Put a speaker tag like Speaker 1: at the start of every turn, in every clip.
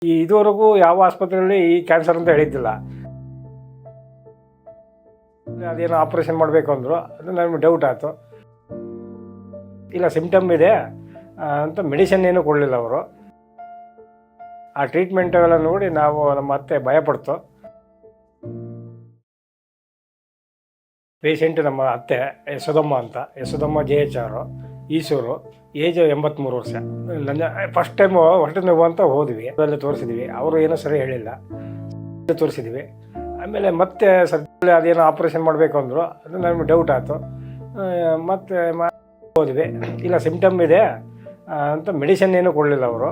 Speaker 1: ಇದುವರೆಗೂ ಯಾವ ಆಸ್ಪತ್ರೆಯಲ್ಲಿ ಈ ಕ್ಯಾನ್ಸರ್ ಅಂತ ಹೇಳಿದ್ದಿಲ್ಲ. ಅದೇನೋ ಆಪ್ರೇಷನ್ ಮಾಡಬೇಕು ಅಂದರು. ಅದು ನನಗೆ ಡೌಟ್ ಆಯಿತು. ಇಲ್ಲ ಸಿಮ್ಟಮ್ ಇದೆ ಅಂತ ಮೆಡಿಸಿನ್ ಏನೂ ಕೊಡಲಿಲ್ಲ ಅವರು. ಆ ಟ್ರೀಟ್ಮೆಂಟ್ ಎಲ್ಲ ನೋಡಿ ನಾವು ನಮ್ಮ ಅತ್ತೆ ಭಯಪಡ್ತು. ಪೇಷಂಟ್ ನಮ್ಮ ಅತ್ತೆ ಯಶೋದಮ್ಮ ಅಂತ, ಯಶೋದಮ್ಮ JHR, ಈಸೂರು, ಏಜ್ 83 ವರ್ಷ. ನನ್ನ ಫಸ್ಟ್ ಟೈಮು ಹೊಟ್ಟೆ ನೋವು ಅಂತ ಹೋದ್ವಿ, ಅದರಲ್ಲಿ ತೋರಿಸಿದ್ವಿ. ಅವರು ಏನೂ ಸರಿ ಹೇಳಿಲ್ಲ, ತೋರಿಸಿದ್ವಿ. ಆಮೇಲೆ ಮತ್ತೆ ಸದ್ಯ ಅದೇನೋ ಆಪ್ರೇಷನ್ ಮಾಡಬೇಕು ಅಂದರು. ಅದು ನನಗೆ ಡೌಟ್ ಆಯಿತು. ಮತ್ತೆ ಹೋದ್ವಿ. ಇಲ್ಲ ಸಿಮ್ಟಮ್ ಇದೆ ಅಂತ ಮೆಡಿಸಿನ್ ಏನೂ ಕೊಡಲಿಲ್ಲ ಅವರು.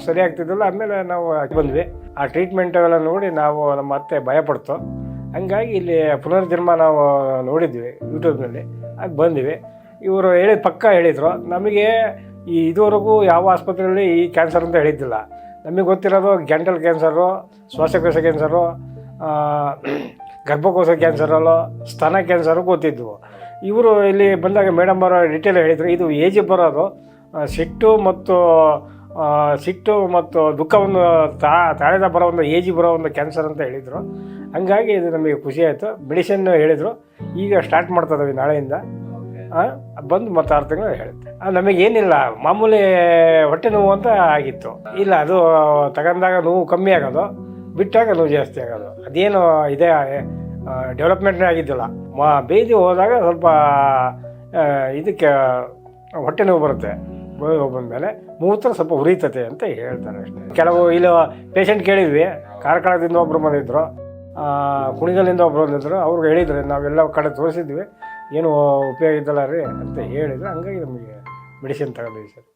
Speaker 1: ಸರಿ ಆಗ್ತಿದ್ದಿಲ್ಲ. ಆಮೇಲೆ ನಾವು ಬಂದ್ವಿ. ಆ ಟ್ರೀಟ್ಮೆಂಟ್ ಎಲ್ಲ ನೋಡಿ ನಾವು ನಮ್ಮ ಅತ್ತೆ ಭಯಪಡ್ತು. ಹಂಗಾಗಿ ಇಲ್ಲಿ ಪುನರ್ಜನ್ಮ ನಾವು ನೋಡಿದ್ವಿ ಯೂಟ್ಯೂಬ್ನಲ್ಲಿ. ಅದು ಬಂದ್ವಿ. ಇವರು ಪಕ್ಕ ಹೇಳಿದರು. ನಮಗೆ ಇದುವರೆಗೂ ಯಾವ ಆಸ್ಪತ್ರೆಯಲ್ಲಿ ಈ ಕ್ಯಾನ್ಸರ್ ಅಂತ ಹೇಳಿದ್ದಿಲ್ಲ. ನಮಗೆ ಗೊತ್ತಿರೋದು ಗ್ಯಾಂಟಲ್ ಕ್ಯಾನ್ಸರು, ಶ್ವಾಸಕೋಶ ಕ್ಯಾನ್ಸರು, ಗರ್ಭಕೋಶ ಕ್ಯಾನ್ಸರಲ್ಲೋ, ಸ್ತನ ಕ್ಯಾನ್ಸರು ಗೊತ್ತಿದ್ವು. ಇವರು ಇಲ್ಲಿ ಬಂದಾಗ ಮೇಡಮ್ ಅವರು ಡಿಟೇಲ್ ಹೇಳಿದರು. ಇದು ಏಜಿಗೆ ಬರೋದು ಸಿಟ್ಟು ಮತ್ತು ದುಃಖವನ್ನು ತಾಳೆದ ಬರೋ ಒಂದು ಏಜಿಗೆ ಬರೋ ಒಂದು ಕ್ಯಾನ್ಸರ್ ಅಂತ ಹೇಳಿದರು. ಹಂಗಾಗಿ ಇದು ನಮಗೆ ಖುಷಿ ಆಯಿತು. ಮೆಡಿಸಿನ್ ಹೇಳಿದರು. ಈಗ ಸ್ಟಾರ್ಟ್ ಮಾಡ್ತಿದ್ದೀವಿ ನಾಳೆಯಿಂದ. ಬಂದು ಮತ್ತೆ 6 ತಿಂಗಳು ಹೇಳುತ್ತೆ. ನಮಗೇನಿಲ್ಲ, ಮಾಮೂಲಿ ಹೊಟ್ಟೆ ನೋವು ಅಂತ ಆಗಿತ್ತು. ಇಲ್ಲ ಅದು ತಗೊಂಡಾಗ ನೋವು ಕಮ್ಮಿ ಆಗೋದು, ಬಿಟ್ಟಾಗ ನೋವು ಜಾಸ್ತಿ ಆಗೋದು. ಅದೇನು ಇದೆ ಡೆವಲಪ್ಮೆಂಟ್ನೇ ಆಗಿದ್ದಿಲ್ಲ. ಬೇದಿ ಹೋದಾಗ ಸ್ವಲ್ಪ ಇದಕ್ಕೆ ಹೊಟ್ಟೆ ನೋವು ಬರುತ್ತೆ. ಬಂದಮೇಲೆ ಮೂತ್ರ ಸ್ವಲ್ಪ ಉರಿತತೆ ಅಂತ ಹೇಳ್ತಾರೆ ಅಷ್ಟೇ. ಕೆಲವು ಇಲ್ಲಿ ಪೇಷಂಟ್ ಕೇಳಿದ್ವಿ. ಕಾರ್ಕಳದಿಂದ ಒಬ್ಬರು ಬಂದಿದ್ದರು, ಕುಣಿಗಲ್ಲಿಂದ ಒಬ್ಬರು ಬಂದಿದ್ದರು. ಅವ್ರಿಗೆ ಹೇಳಿದ್ರು, ನಾವೆಲ್ಲ ಕಡೆ ತೋರಿಸಿದ್ವಿ, ಏನು ಉಪಯೋಗ ಇದ್ದಲ್ಲ ರೀ ಅಂತ ಹೇಳಿದ್ರು. ಹಂಗಾಗಿ ನಮಗೆ ಮೆಡಿಸಿನ್ ತಗೊಂಡಿದ್ವಿ ಸರ್.